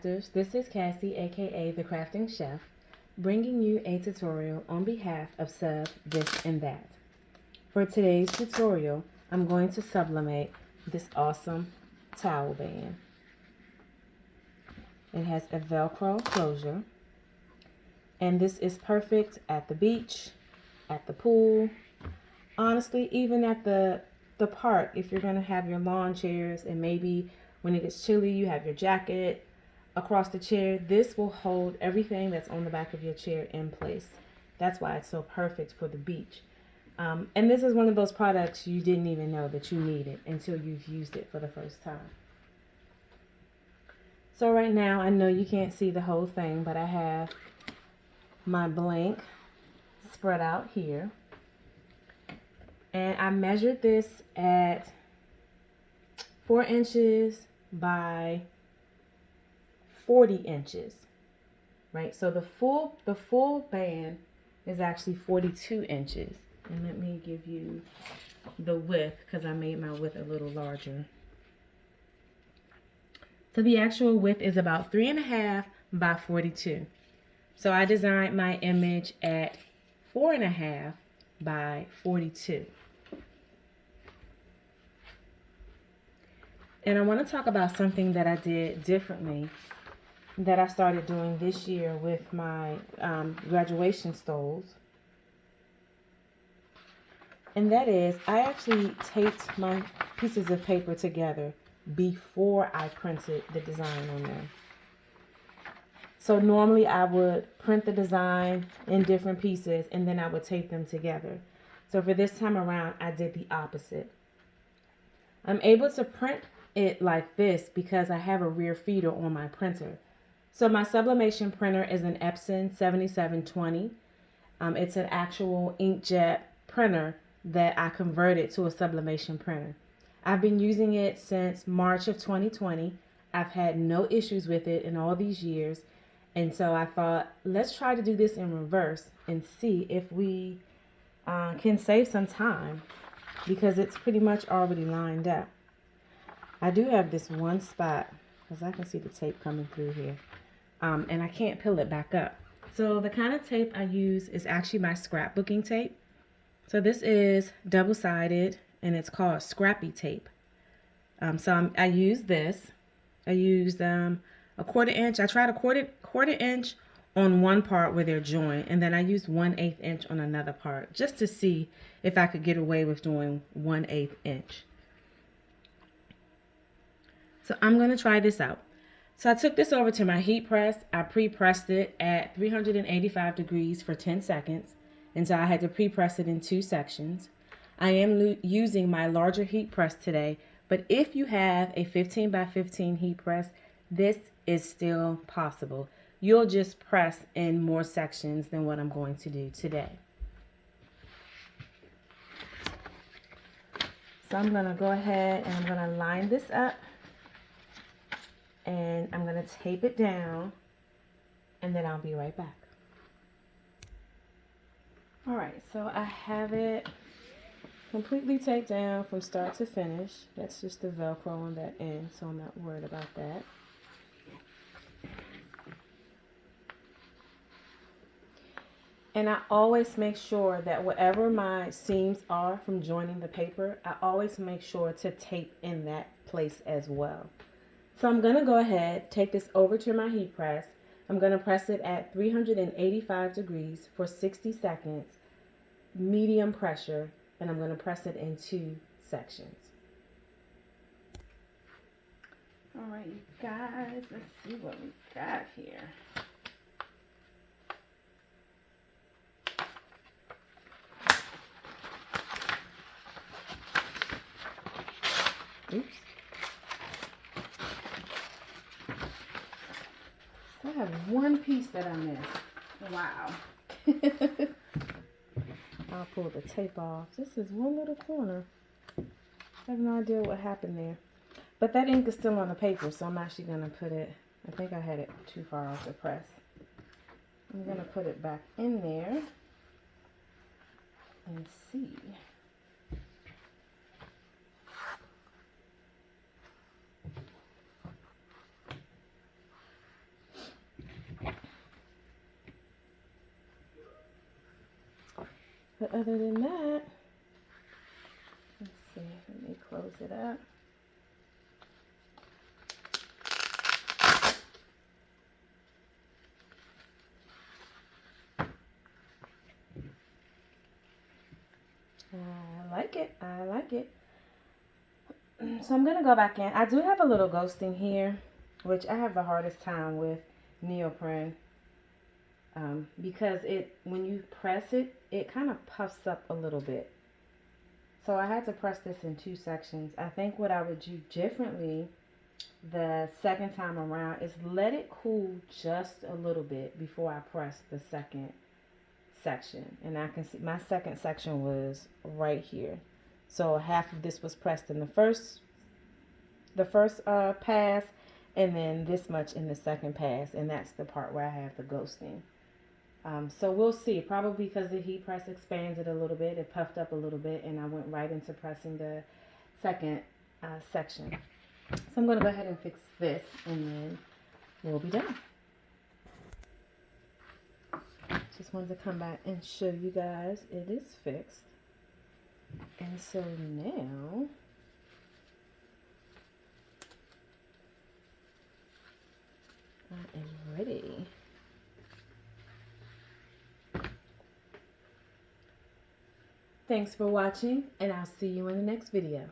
crafters, this is Cassie, aka the Crafting Chef, bringing you a tutorial on behalf of Sub This and That. For today's tutorial, I'm going to sublimate this awesome towel band. It has a Velcro closure, and this is perfect at the beach, at the pool, honestly, even at the park. If you're going to have your lawn chairs and maybe when it gets chilly, you have your jacket across the chair, this will hold everything that's on the back of your chair in place. That's why it's so perfect for the beach. And this is one of those products you didn't even know that you needed until you've used it for the first time. So right now, I know you can't see the whole thing, but I have my blank spread out here. And I measured this at 4 inches by 40 inches, right? So the full band is actually 42 inches. And let me give you the width because I made my width a little larger. So the actual width is about 3.5 by 42. So I designed my image at 4.5 by 42. And I want to talk about something that I did differently that I started doing this year with my graduation stoles. And that is, I actually taped my pieces of paper together before I printed the design on them. So normally I would print the design in different pieces and then I would tape them together. So for this time around, I did the opposite. I'm able to print it like this because I have a rear feeder on my printer. So my sublimation printer is an Epson 7720. It's an actual inkjet printer that I converted to a sublimation printer. I've been using it since March of 2020. I've had no issues with it in all these years. And so I thought, let's try to do this in reverse and see if we can save some time because it's pretty much already lined up. I do have this one spot because I can see the tape coming through here. And I can't peel it back up. So the kind of tape I use is actually my scrapbooking tape. So this is double-sided and it's called scrappy tape. I used this. I used a 1/4 inch. I tried a quarter inch on one part where they're joined, and then I used 1/8 inch on another part just to see if I could get away with doing 1/8 inch. So I'm going to try this out. So I took this over to my heat press. I pre-pressed it at 385 degrees for 10 seconds. And so I had to pre-press it in 2 sections. I am using my larger heat press today. But if you have a 15 by 15 heat press, this is still possible. You'll just press in more sections than what I'm going to do today. So I'm going to go ahead and I'm going to line this up. And I'm going to tape it down, and then I'll be right back. All right, so I have it completely taped down from start to finish. That's just the Velcro on that end, so I'm not worried about that. And I always make sure that whatever my seams are from joining the paper, I always make sure to tape in that place as well. So I'm going to go ahead, take this over to my heat press. I'm going to press it at 385 degrees for 60 seconds, medium pressure, and I'm going to press it in 2 sections. All right, you guys, let's see what we got here. Oops. I have one piece that I missed. Wow. I'll pull the tape off. This is one little corner. I have no idea what happened there. But that ink is still on the paper, so I'm actually going to put it, I think I had it too far off the press. I'm going to put it back in there and see. But other than that, let's see, let me close it up. I like it. I like it. So I'm going to go back in. I do have a little ghosting here, which I have the hardest time with neoprene. Because when you press it, it kind of puffs up a little bit. So I had to press this in 2 sections. I think what I would do differently the second time around is let it cool just a little bit before I press the second section. And I can see my second section was right here. So half of this was pressed in the first pass, and then this much in the second pass, and that's the part where I have the ghosting. So we'll see. Probably because the heat press expanded a little bit, it puffed up a little bit, and I went right into pressing the second section. So I'm going to go ahead and fix this, and then we'll be done. Just wanted to come back and show you guys it is fixed. And so now I am ready. Thanks for watching, and I'll see you in the next video.